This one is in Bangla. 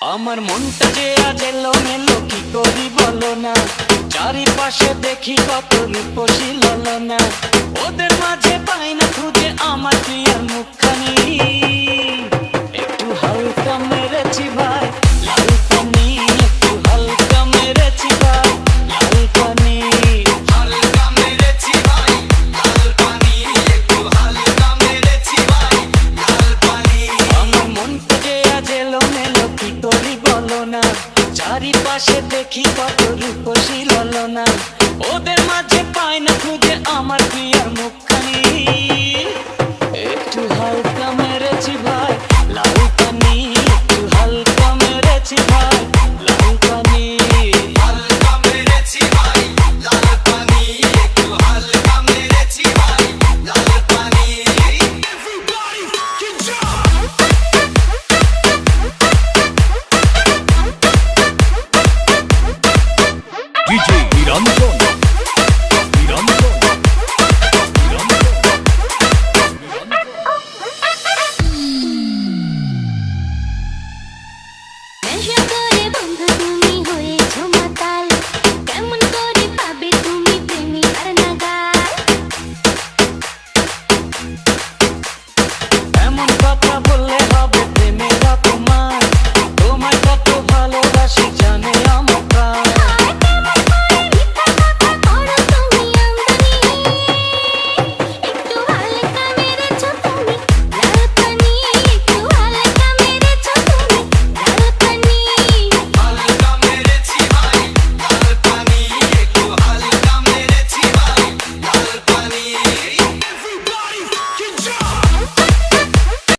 আমার মনটা যে আজ এলো মেলো কি করি বলো না, চারিপাশে দেখি কত রূপসী ললনা, ওদের মাঝে পাই না খুঁজে আমার প্রিয়ার মুখখানি। একটু হালকা মেরেছি ভাই লাল পানি, একটু হালকা মেরেছি ভাই লাল পানি, হালকা মেরেছি ভাই লাল পানি, একটু হালকা মেরেছি ভাই লাল পানি। আমার মনটা যে আজ এলো মেলো কি করি বলো না, চারিপাশে দেখি কত রূপসী ললনা,